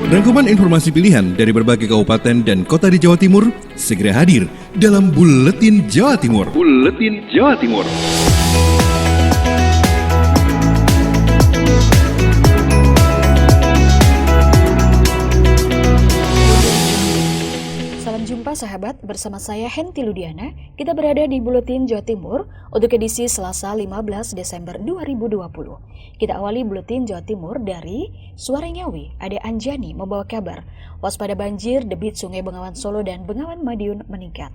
Rangkuman informasi pilihan dari berbagai kabupaten dan kota di Jawa Timur segera hadir dalam Buletin Jawa Timur. Buletin Jawa Timur. Salam jumpa sahabat, bersama saya Henti Ludiana. Kita berada di Buletin Jawa Timur untuk edisi Selasa 15 Desember 2020. Kita awali Buletin Jawa Timur dari Suara Ngawi. Ade Anjani membawa kabar waspada banjir, debit Sungai Bengawan Solo dan Bengawan Madiun meningkat.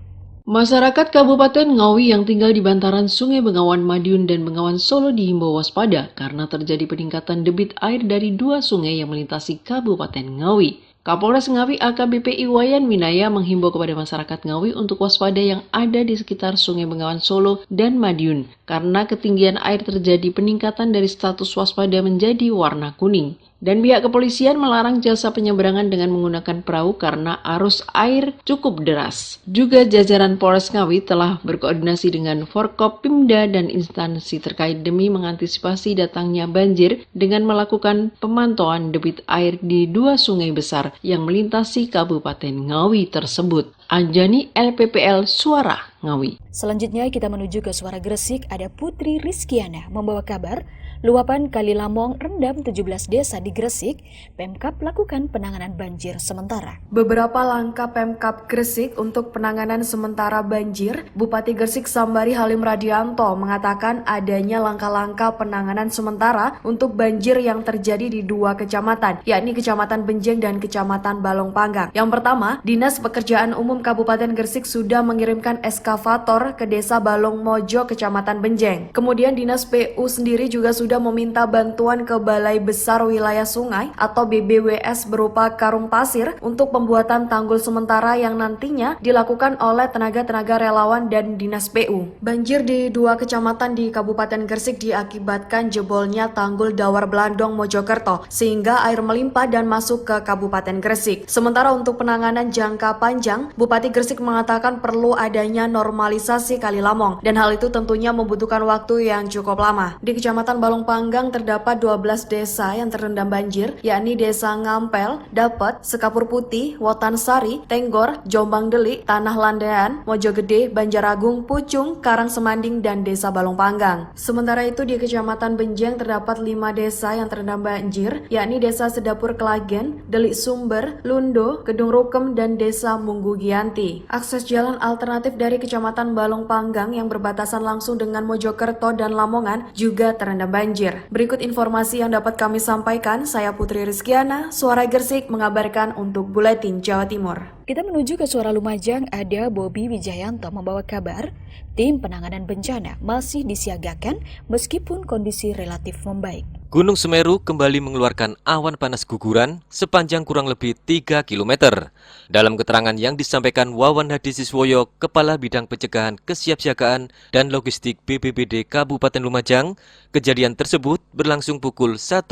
Masyarakat Kabupaten Ngawi yang tinggal di bantaran Sungai Bengawan Madiun dan Bengawan Solo dihimbau waspada karena terjadi peningkatan debit air dari dua sungai yang melintasi Kabupaten Ngawi. Kapolres Ngawi AKBP Iwayan Minaya menghimbau kepada masyarakat Ngawi untuk waspada yang ada di sekitar Sungai Bengawan Solo dan Madiun karena ketinggian air terjadi peningkatan dari status waspada menjadi warna kuning. Dan pihak kepolisian melarang jasa penyeberangan dengan menggunakan perahu karena arus air cukup deras. Juga jajaran Polres Ngawi telah berkoordinasi dengan Forkop, Pimda, dan instansi terkait demi mengantisipasi datangnya banjir dengan melakukan pemantauan debit air di dua sungai besar yang melintasi Kabupaten Ngawi tersebut. Anjani, LPPL Suara Ngawi. Selanjutnya kita menuju ke Suara Gresik. Ada Putri Rizkiana membawa kabar luapan Kali Lamong rendam 17 desa di Gresik. Pemkab lakukan penanganan banjir sementara. Beberapa langkah Pemkab Gresik untuk penanganan sementara banjir. Bupati Gresik Sambari Halim Radianto mengatakan adanya langkah-langkah penanganan sementara untuk banjir yang terjadi di dua kecamatan, yakni Kecamatan Benjeng dan Kecamatan Balong Panggang. Yang pertama, Dinas Pekerjaan Umum Kabupaten Gresik sudah mengirimkan eskavator ke Desa Balong Mojo, Kecamatan Benjeng. Kemudian Dinas PU sendiri juga sudah meminta bantuan ke Balai Besar Wilayah Sungai atau BBWS berupa karung pasir untuk pembuatan tanggul sementara yang nantinya dilakukan oleh tenaga-tenaga relawan dan Dinas PU. Banjir di dua kecamatan di Kabupaten Gresik diakibatkan jebolnya tanggul Dawar Blandong Mojokerto sehingga air melimpah dan masuk ke Kabupaten Gresik. Sementara untuk penanganan jangka panjang, Bupati Gresik mengatakan perlu adanya normalisasi Kali Lamong dan hal itu tentunya membutuhkan waktu yang cukup lama. Di Kecamatan Balong Panggang terdapat 12 desa yang terendam banjir, yakni Desa Ngampel, Dapet, Sekapur Putih, Wotansari, Tenggor, Jombang Delik, Tanah Landean, Mojogede, Banjaragung, Pucung, Karang Semanding, dan Desa Balong Panggang. Sementara itu di Kecamatan Benjeng terdapat 5 desa yang terendam banjir, yakni Desa Sedapur Kelagen, Delik Sumber, Lundo, Kedung Rukem, dan Desa Munggu Gianti. Akses jalan alternatif dari Kecamatan Balong Panggang yang berbatasan langsung dengan Mojokerto dan Lamongan juga terendam banjir. Berikut informasi yang dapat kami sampaikan. Saya Putri Rizkiana, Suara Gresik mengabarkan untuk Buletin Jawa Timur. Kita menuju ke Suara Lumajang. Ada Bobi Wijayanto membawa kabar tim penanganan bencana masih disiagakan meskipun kondisi relatif membaik. Gunung Semeru kembali mengeluarkan awan panas guguran sepanjang kurang lebih 3 km. Dalam keterangan yang disampaikan Wawan Hadi Siswoyo, Kepala Bidang Pencegahan Kesiapsiagaan dan Logistik BPBD Kabupaten Lumajang, kejadian tersebut berlangsung pukul 1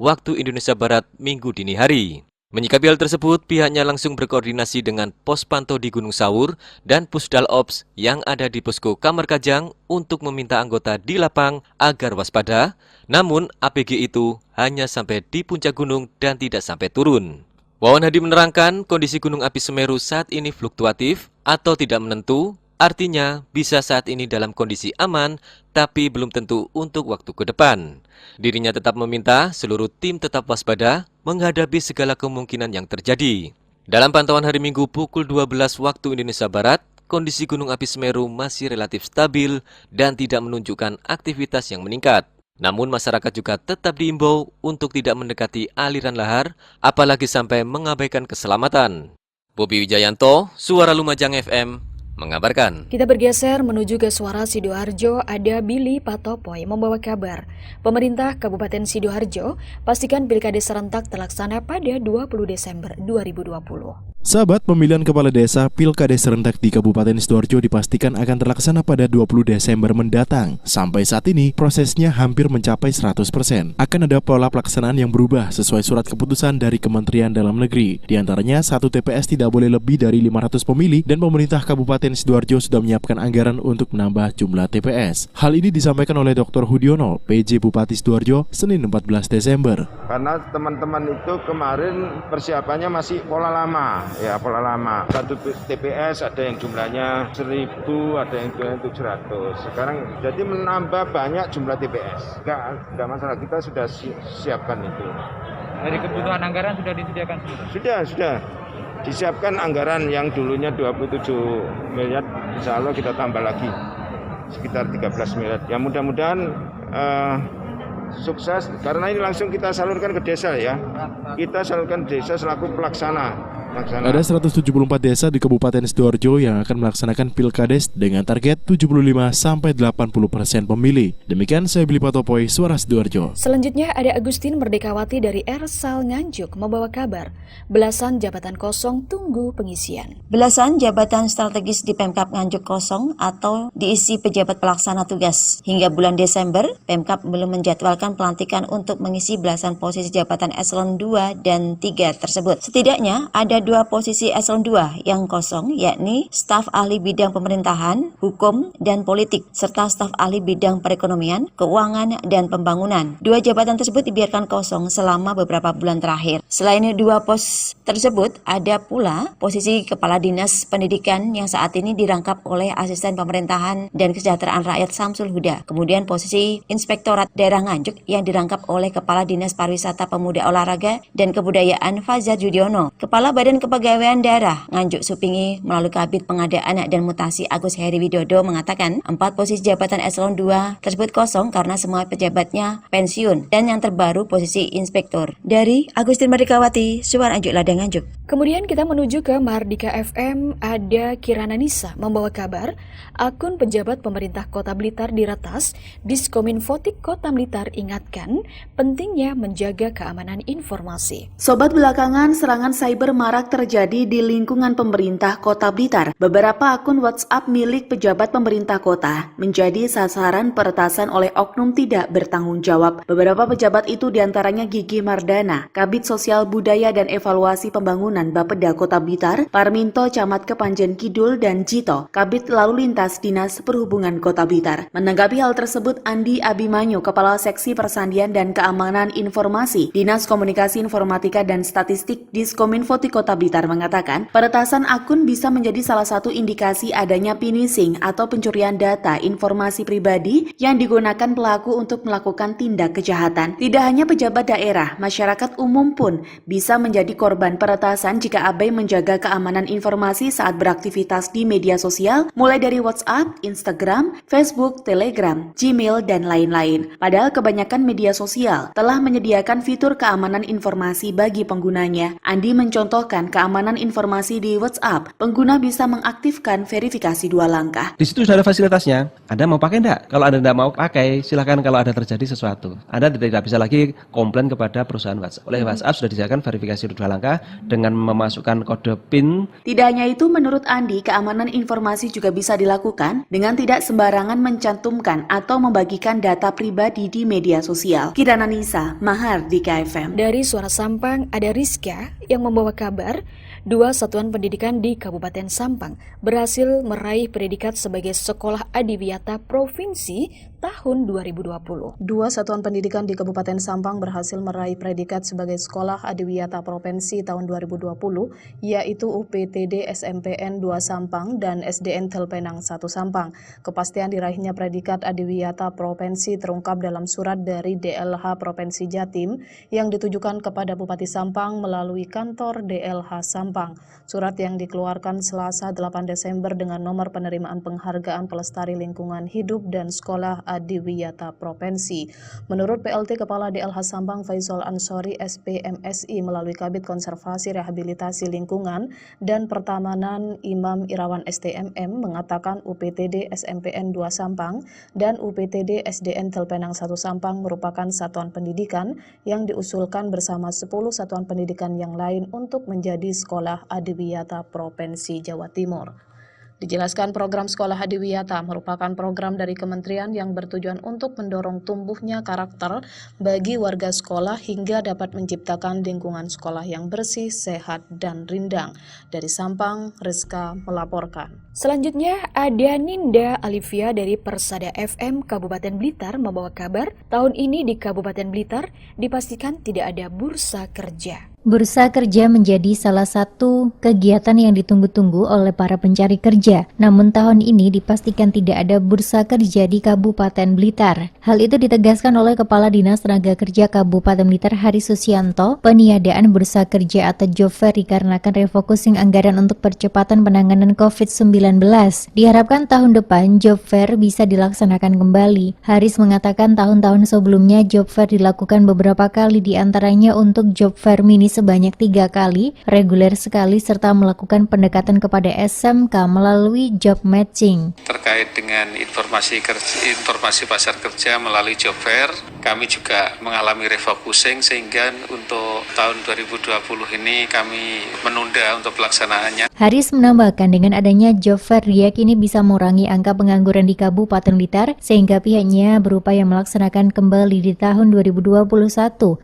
waktu Indonesia Barat Minggu dini hari. Menyikapi hal tersebut, pihaknya langsung berkoordinasi dengan Pos Pantau di Gunung Sawur dan Pusdal Ops yang ada di Posko Kamar Kajang untuk meminta anggota di lapang agar waspada, namun APG itu hanya sampai di puncak gunung dan tidak sampai turun. Wawan Hadi menerangkan kondisi Gunung Api Semeru saat ini fluktuatif atau tidak menentu, artinya bisa saat ini dalam kondisi aman, tapi belum tentu untuk waktu ke depan. Dirinya tetap meminta seluruh tim tetap waspada menghadapi segala kemungkinan yang terjadi. Dalam pantauan hari Minggu pukul 12 waktu Indonesia Barat, kondisi Gunung Api Semeru masih relatif stabil dan tidak menunjukkan aktivitas yang meningkat. Namun masyarakat juga tetap diimbau untuk tidak mendekati aliran lahar, apalagi sampai mengabaikan keselamatan. Bobi Wijayanto, Suara Lumajang FM, mengabarkan. Kita bergeser menuju ke Suara Sidoarjo. Ada Billy Patopoy membawa kabar. Pemerintah Kabupaten Sidoarjo pastikan pilkada serentak terlaksana pada 20 Desember 2020. Sahabat, pemilihan kepala desa Pilkades serentak di Kabupaten Sidoarjo dipastikan akan terlaksana pada 20 Desember mendatang. Sampai saat ini, prosesnya hampir mencapai 100%. Akan ada pola pelaksanaan yang berubah sesuai surat keputusan dari Kementerian Dalam Negeri. Di antaranya, satu TPS tidak boleh lebih dari 500 pemilih dan pemerintah Kabupaten Sidoarjo sudah menyiapkan anggaran untuk menambah jumlah TPS. Hal ini disampaikan oleh Dr. Hudiono, PJ Bupati Sidoarjo, Senin 14 Desember. Karena teman-teman itu kemarin persiapannya masih pola lama. Ya, pola lama. Satu TPS ada yang jumlahnya 1.000, ada yang jumlahnya 700. Sekarang jadi menambah banyak jumlah TPS. Enggak masalah, kita sudah siapkan itu. Dari kebutuhan anggaran sudah disediakan? Sudah. Disiapkan anggaran yang dulunya 27 miliar, insya Allah kita tambah lagi sekitar 13 miliar. Ya mudah-mudahan sukses, karena ini langsung kita salurkan ke desa ya. Kita salurkan desa selaku pelaksana. Ada 174 desa di Kabupaten Sidoarjo yang akan melaksanakan Pilkades dengan target 75-80% pemilih. Demikian saya Billy Patopoy, Suara Sidoarjo. Selanjutnya ada Agustin Merdekawati dari Ersal Nganjuk membawa kabar belasan jabatan kosong tunggu pengisian. Belasan jabatan strategis di Pemkab Nganjuk kosong atau diisi pejabat pelaksana tugas. Hingga bulan Desember, Pemkab belum menjadwalkan pelantikan untuk mengisi belasan posisi jabatan eselon 2 dan 3 tersebut. Setidaknya ada 2 posisi eselon 2 yang kosong, yakni staf ahli bidang pemerintahan, hukum, dan politik, serta staf ahli bidang perekonomian, keuangan, dan pembangunan. 2 jabatan tersebut dibiarkan kosong selama beberapa bulan terakhir. Selain 2 pos tersebut, ada pula posisi Kepala Dinas Pendidikan yang saat ini dirangkap oleh Asisten Pemerintahan dan Kesejahteraan Rakyat Samsul Huda. Kemudian posisi Inspektorat Daerah Nganjuk yang dirangkap oleh Kepala Dinas Pariwisata Pemuda Olahraga dan Kebudayaan Fajar Judiono. Kepala Badan Kepegawaian Daerah Nganjuk Supingi melalui Kabid Pengadaan dan Mutasi Agus Heri Widodo mengatakan 4 posisi jabatan eselon 2 tersebut kosong karena semua pejabatnya pensiun dan yang terbaru posisi inspektur. Dari Agustin Merdekawati, Suara Nganjuk Ladang Nganjuk. Kemudian kita menuju ke Mardika FM, ada Kirana Nisa membawa kabar akun pejabat pemerintah Kota Blitar diretas. Diskominfotik Kota Blitar ingatkan pentingnya menjaga keamanan informasi. Sobat, belakangan serangan cyber marak terjadi di lingkungan pemerintah Kota Blitar. Beberapa akun WhatsApp milik pejabat pemerintah kota menjadi sasaran peretasan oleh oknum tidak bertanggung jawab. Beberapa pejabat itu diantaranya Gigi Mardana, Kabid Sosial Budaya dan Evaluasi Pembangunan Bapeda Kota Blitar, Parminto Camat Kepanjen Kidul, dan Jito, Kabid Lalu Lintas Dinas Perhubungan Kota Blitar. Menanggapi hal tersebut, Andi Abimanyu, Kepala Seksi Persandian dan Keamanan Informasi, Dinas Komunikasi Informatika dan Statistik Diskominfotik Kota Blitar mengatakan, peretasan akun bisa menjadi salah satu indikasi adanya phishing atau pencurian data informasi pribadi yang digunakan pelaku untuk melakukan tindak kejahatan. Tidak hanya pejabat daerah, masyarakat umum pun bisa menjadi korban peretasan jika abai menjaga keamanan informasi saat beraktivitas di media sosial, mulai dari WhatsApp, Instagram, Facebook, Telegram, Gmail, dan lain-lain. Padahal kebanyakan media sosial telah menyediakan fitur keamanan informasi bagi penggunanya. Andi mencontohkan keamanan informasi di WhatsApp, pengguna bisa mengaktifkan verifikasi 2 langkah. Di situ sudah ada fasilitasnya. Anda mau pakai enggak? Kalau Anda tidak mau pakai, silakan kalau ada terjadi sesuatu. Anda tidak bisa lagi komplain kepada perusahaan WhatsApp. Oleh WhatsApp sudah disediakan verifikasi 2 langkah dengan memasukkan kode PIN. Tidak hanya itu, menurut Andi, keamanan informasi juga bisa dilakukan dengan tidak sembarangan mencantumkan atau membagikan data pribadi di media sosial. Kirana Nisa, Mahardika FM. Dari Suara Sampang ada Rizka yang membawa kabar 2 satuan pendidikan di Kabupaten Sampang berhasil meraih predikat sebagai Sekolah Adiwiyata Provinsi tahun 2020. 2 satuan pendidikan di Kabupaten Sampang berhasil meraih predikat sebagai Sekolah Adiwiyata Provinsi tahun 2020, yaitu UPTD SMPN 2 Sampang dan SDN Telpenang 1 Sampang. Kepastian diraihnya predikat Adiwiyata Provinsi terungkap dalam surat dari DLH Provinsi Jatim yang ditujukan kepada Bupati Sampang melalui kantor DLH Sampang. Surat yang dikeluarkan Selasa 8 Desember dengan nomor penerimaan penghargaan pelestari lingkungan hidup dan sekolah Adiwiyata Provinsi. Menurut PLT Kepala DLH Sampang Faisal Ansori SPMSI melalui Kabid Konservasi Rehabilitasi Lingkungan dan Pertamanan Imam Irawan STMM mengatakan UPTD SMPN 2 Sampang dan UPTD SDN Telpenang 1 Sampang merupakan satuan pendidikan yang diusulkan bersama 10 satuan pendidikan yang lain untuk menjadi Sekolah Adiwiyata Provinsi Jawa Timur. Dijelaskan program Sekolah Adiwiyata merupakan program dari kementerian yang bertujuan untuk mendorong tumbuhnya karakter bagi warga sekolah hingga dapat menciptakan lingkungan sekolah yang bersih, sehat, dan rindang. Dari Sampang, Rizka melaporkan. Selanjutnya ada Ninda Alivia dari Persada FM Kabupaten Blitar membawa kabar tahun ini di Kabupaten Blitar dipastikan tidak ada bursa kerja. Bursa kerja menjadi salah satu kegiatan yang ditunggu-tunggu oleh para pencari kerja. Namun tahun ini dipastikan tidak ada bursa kerja di Kabupaten Blitar. Hal itu ditegaskan oleh Kepala Dinas Tenaga Kerja Kabupaten Blitar Hari Susianto. Peniadaan bursa kerja atau job fair dikarenakan refocusing anggaran untuk percepatan penanganan COVID-19. Diharapkan tahun depan job fair bisa dilaksanakan kembali. Haris mengatakan tahun-tahun sebelumnya job fair dilakukan beberapa kali, diantaranya untuk job fair mini sebanyak 3 kali, reguler sekali, serta melakukan pendekatan kepada SMK melalui job matching. Terkait dengan informasi pasar kerja melalui job fair, kami juga mengalami refocusing sehingga untuk tahun 2020 ini kami menunda untuk pelaksanaannya. Haris menambahkan dengan adanya job fair diyakini bisa mengurangi angka pengangguran di Kabupaten Blitar sehingga pihaknya berupaya melaksanakan kembali di tahun 2021,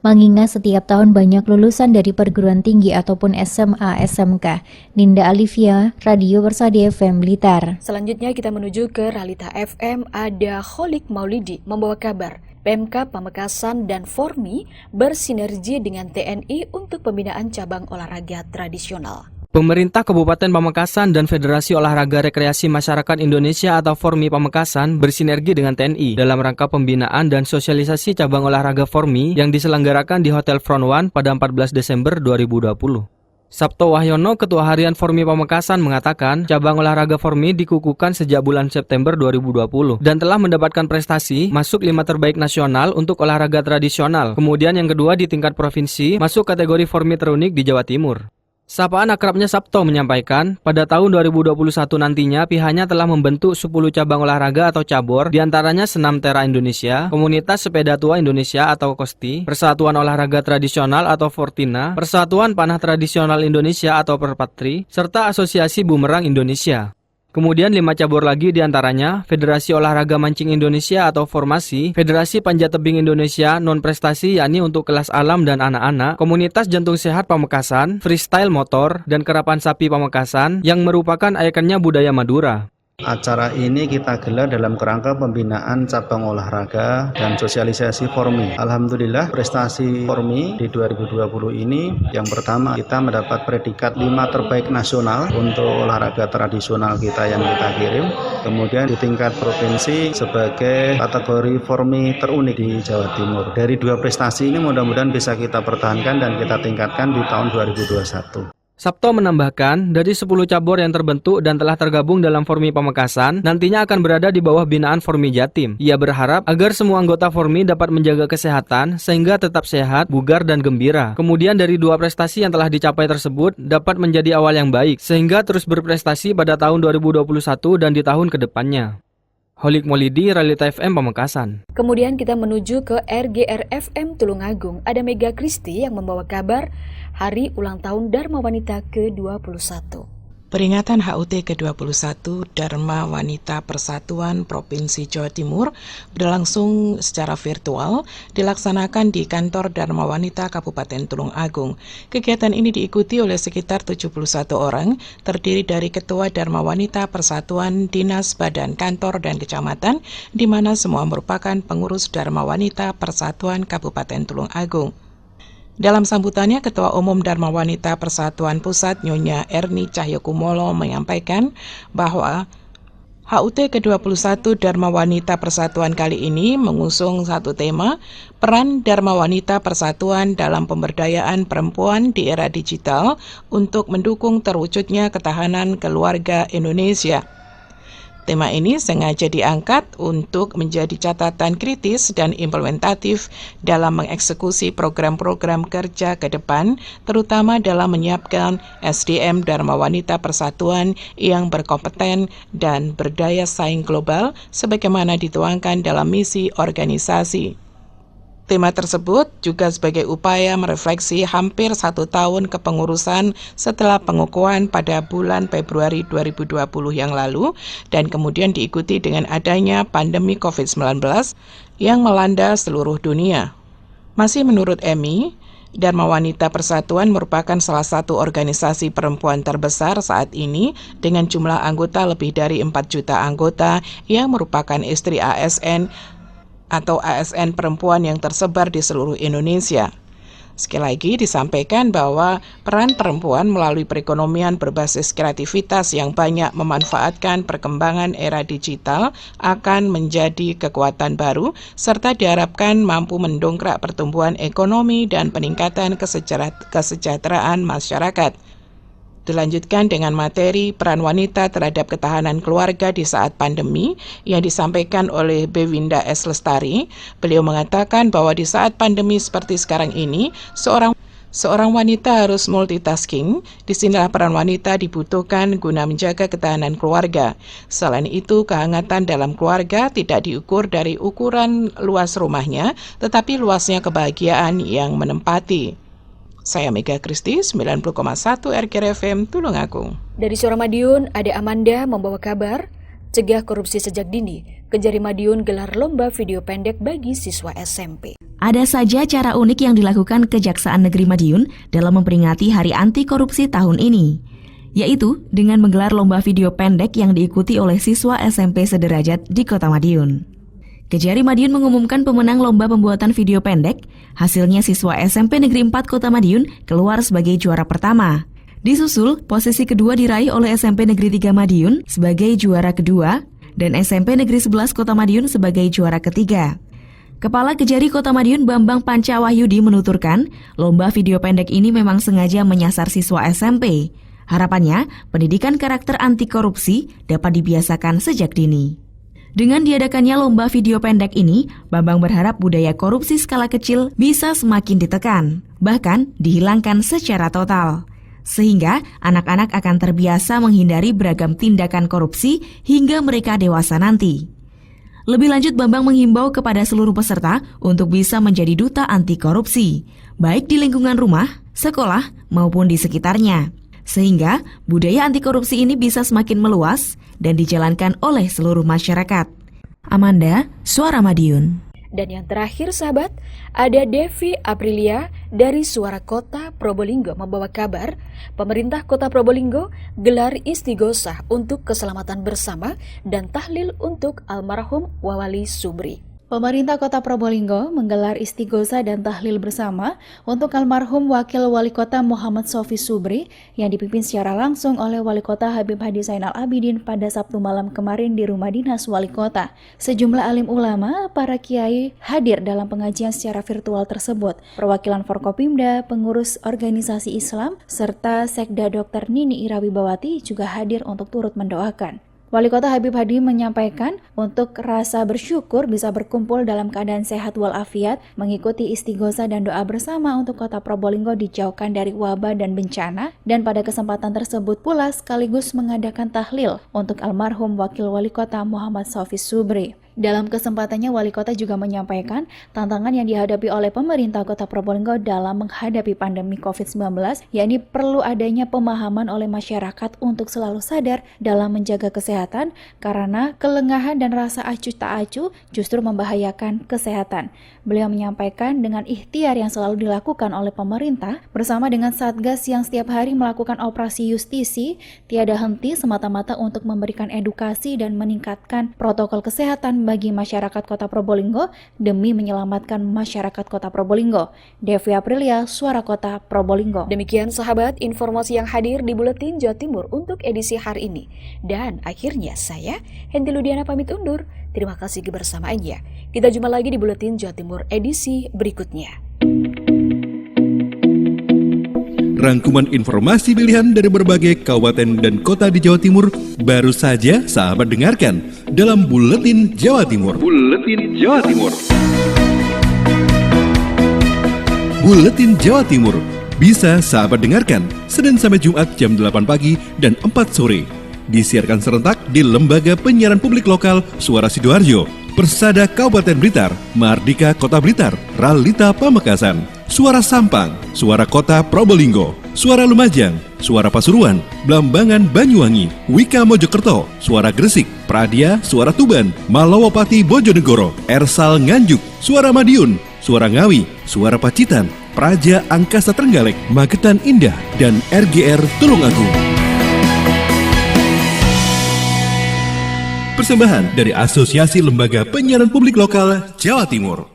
mengingat setiap tahun banyak lulusan dari perguruan tinggi ataupun SMA, SMK. Ninda Alivia, Radio Persada FM Blitar. Selanjutnya kita menuju ke Realita FM, ada Kholik Maulidi membawa kabar. Pemkab Pamekasan dan Formi bersinergi dengan TNI untuk pembinaan cabang olahraga tradisional. Pemerintah Kabupaten Pamekasan dan Federasi Olahraga Rekreasi Masyarakat Indonesia atau Formi Pamekasan bersinergi dengan TNI dalam rangka pembinaan dan sosialisasi cabang olahraga Formi yang diselenggarakan di Hotel Front One pada 14 Desember 2020. Sabto Wahyono, Ketua Harian Formi Pamekasan mengatakan cabang olahraga Formi dikukuhkan sejak bulan September 2020 dan telah mendapatkan prestasi masuk 5 terbaik nasional untuk olahraga tradisional. Kemudian yang kedua di tingkat provinsi masuk kategori Formi terunik di Jawa Timur. Sapaan akrabnya Sabto menyampaikan, pada tahun 2021 nantinya pihaknya telah membentuk 10 cabang olahraga atau cabur, diantaranya Senam Tera Indonesia, Komunitas Sepeda Tua Indonesia atau KOSTI, Persatuan Olahraga Tradisional atau Fortina, Persatuan Panah Tradisional Indonesia atau Perpatri, serta Asosiasi Bumerang Indonesia. Kemudian 5 cabur lagi diantaranya Federasi Olahraga Mancing Indonesia atau Formasi, Federasi Panjat Tebing Indonesia non-prestasi yakni untuk kelas alam dan anak-anak, Komunitas Jantung Sehat Pamekasan, Freestyle Motor, dan Kerapan Sapi Pamekasan yang merupakan ikonnya budaya Madura. Acara ini kita gelar dalam kerangka pembinaan cabang olahraga dan sosialisasi Formi. Alhamdulillah prestasi Formi di 2020 ini yang pertama kita mendapat predikat 5 terbaik nasional untuk olahraga tradisional kita yang kita kirim. Kemudian di tingkat provinsi sebagai kategori Formi terunik di Jawa Timur. Dari 2 prestasi ini mudah-mudahan bisa kita pertahankan dan kita tingkatkan di tahun 2021. Sabto menambahkan, dari 10 cabur yang terbentuk dan telah tergabung dalam Formi Pamekasan, nantinya akan berada di bawah binaan Formi Jatim. Ia berharap agar semua anggota Formi dapat menjaga kesehatan sehingga tetap sehat, bugar, dan gembira. Kemudian dari 2 prestasi yang telah dicapai tersebut dapat menjadi awal yang baik, sehingga terus berprestasi pada tahun 2021 dan di tahun kedepannya. Kholik Maulidi, Realita FM Pamekasan. Kemudian kita menuju ke RGR FM Tulungagung. Ada Mega Kristi yang membawa kabar Hari Ulang Tahun Dharma Wanita ke-21. Peringatan HUT ke-21 Dharma Wanita Persatuan Provinsi Jawa Timur berlangsung secara virtual dilaksanakan di kantor Dharma Wanita Kabupaten Tulungagung. Kegiatan ini diikuti oleh sekitar 71 orang, terdiri dari Ketua Dharma Wanita Persatuan, Dinas, Badan, Kantor, dan Kecamatan, di mana semua merupakan pengurus Dharma Wanita Persatuan Kabupaten Tulungagung. Dalam sambutannya, Ketua Umum Dharma Wanita Persatuan Pusat Nyonya Erni Cahyokumolo menyampaikan bahwa HUT ke-21 Dharma Wanita Persatuan kali ini mengusung satu tema, peran Dharma Wanita Persatuan dalam pemberdayaan perempuan di era digital untuk mendukung terwujudnya ketahanan keluarga Indonesia. Tema ini sengaja diangkat untuk menjadi catatan kritis dan implementatif dalam mengeksekusi program-program kerja ke depan, terutama dalam menyiapkan SDM Dharma Wanita Persatuan yang berkompeten dan berdaya saing global sebagaimana dituangkan dalam misi organisasi. Tema tersebut juga sebagai upaya merefleksi hampir 1 tahun kepengurusan setelah pengukuhan pada bulan Februari 2020 yang lalu dan kemudian diikuti dengan adanya pandemi COVID-19 yang melanda seluruh dunia. Masih menurut EMI, Dharma Wanita Persatuan merupakan salah satu organisasi perempuan terbesar saat ini dengan jumlah anggota lebih dari 4 juta anggota yang merupakan istri ASN atau ASN perempuan yang tersebar di seluruh Indonesia. Sekali lagi disampaikan bahwa peran perempuan melalui perekonomian berbasis kreativitas yang banyak memanfaatkan perkembangan era digital akan menjadi kekuatan baru serta diharapkan mampu mendongkrak pertumbuhan ekonomi dan peningkatan kesejahteraan masyarakat. Dilanjutkan dengan materi peran wanita terhadap ketahanan keluarga di saat pandemi yang disampaikan oleh Bewinda S. Lestari. Beliau mengatakan bahwa di saat pandemi seperti sekarang ini, seorang wanita harus multitasking. Disinilah peran wanita dibutuhkan guna menjaga ketahanan keluarga. Selain itu, kehangatan dalam keluarga tidak diukur dari ukuran luas rumahnya, tetapi luasnya kebahagiaan yang menempati. Saya Mega Kristi, 90,1 RKR FM, Tulungagung. Dari Suara Madiun, ada Amanda membawa kabar, cegah korupsi sejak dini, Kejari Madiun gelar lomba video pendek bagi siswa SMP. Ada saja cara unik yang dilakukan Kejaksaan Negeri Madiun dalam memperingati Hari Anti Korupsi tahun ini, yaitu dengan menggelar lomba video pendek yang diikuti oleh siswa SMP sederajat di Kota Madiun. Kejari Madiun mengumumkan pemenang lomba pembuatan video pendek. Hasilnya siswa SMP Negeri 4 Kota Madiun keluar sebagai juara pertama. Disusul, posisi kedua diraih oleh SMP Negeri 3 Madiun sebagai juara kedua dan SMP Negeri 11 Kota Madiun sebagai juara ketiga. Kepala Kejari Kota Madiun Bambang Pancawahyudi menuturkan, lomba video pendek ini memang sengaja menyasar siswa SMP. Harapannya, pendidikan karakter anti korupsi dapat dibiasakan sejak dini. Dengan diadakannya lomba video pendek ini, Bambang berharap budaya korupsi skala kecil bisa semakin ditekan, bahkan dihilangkan secara total. Sehingga anak-anak akan terbiasa menghindari beragam tindakan korupsi hingga mereka dewasa nanti. Lebih lanjut, Bambang menghimbau kepada seluruh peserta untuk bisa menjadi duta anti korupsi, baik di lingkungan rumah, sekolah, maupun di sekitarnya. Sehingga budaya anti korupsi ini bisa semakin meluas dan dijalankan oleh seluruh masyarakat. Amanda, Suara Madiun. Dan yang terakhir sahabat, ada Devi Aprilia dari Suara Kota Probolinggo membawa kabar, pemerintah Kota Probolinggo gelar istighosah untuk keselamatan bersama dan tahlil untuk almarhum Wawali Subri. Pemerintah Kota Probolinggo menggelar istighosah dan tahlil bersama untuk almarhum Wakil Wali Kota Muhammad Sofi Subri yang dipimpin secara langsung oleh Wali Kota Habib Hadi Zainal Abidin pada Sabtu malam kemarin di Rumah Dinas Wali Kota. Sejumlah alim ulama, para kiai hadir dalam pengajian secara virtual tersebut. Perwakilan Forkopimda, pengurus organisasi Islam, serta Sekda Dr. Nini Irawibawati juga hadir untuk turut mendoakan. Wali Kota Habib Hadi menyampaikan untuk rasa bersyukur bisa berkumpul dalam keadaan sehat walafiat, mengikuti istighosah dan doa bersama untuk Kota Probolinggo dijauhkan dari wabah dan bencana, dan pada kesempatan tersebut pula sekaligus mengadakan tahlil untuk almarhum Wakil Wali Kota Muhammad Sofi Subri. Dalam kesempatannya, Wali Kota juga menyampaikan tantangan yang dihadapi oleh pemerintah Kota Probolinggo dalam menghadapi pandemi COVID-19, yakni perlu adanya pemahaman oleh masyarakat untuk selalu sadar dalam menjaga kesehatan, karena kelengahan dan rasa acuh tak acuh justru membahayakan kesehatan. Beliau menyampaikan dengan ikhtiar yang selalu dilakukan oleh pemerintah, bersama dengan Satgas yang setiap hari melakukan operasi justisi, tiada henti semata-mata untuk memberikan edukasi dan meningkatkan protokol kesehatan bagi masyarakat Kota Probolinggo demi menyelamatkan masyarakat Kota Probolinggo. Devi Aprilia, Suara Kota Probolinggo. Demikian sahabat informasi yang hadir di Buletin Jawa Timur untuk edisi hari ini. Dan akhirnya saya, Henti Ludiana, pamit undur. Terima kasih kebersamaannya. Kita jumpa lagi di Buletin Jawa Timur edisi berikutnya. Rangkuman informasi pilihan dari berbagai kabupaten dan kota di Jawa Timur baru saja sahabat dengarkan dalam Buletin Jawa Timur. Buletin Jawa Timur. Buletin Jawa Timur bisa sahabat dengarkan Senin sampai Jumat jam 8 pagi dan 4 sore. Disiarkan serentak di Lembaga Penyiaran Publik Lokal Suara Sidoarjo, Persada Kabupaten Blitar, Mardika Kota Blitar, Ralita Pamekasan, Suara Sampang, Suara Kota Probolinggo, Suara Lumajang, Suara Pasuruan, Blambangan Banyuwangi, Wika Mojokerto, Suara Gresik, Pradia, Suara Tuban, Malawapati Bojonegoro, Ersal Nganjuk, Suara Madiun, Suara Ngawi, Suara Pacitan, Praja Angkasa Trenggalek, Magetan Indah, dan RGR Tulungagung. Persembahan dari Asosiasi Lembaga Penyiaran Publik Lokal Jawa Timur.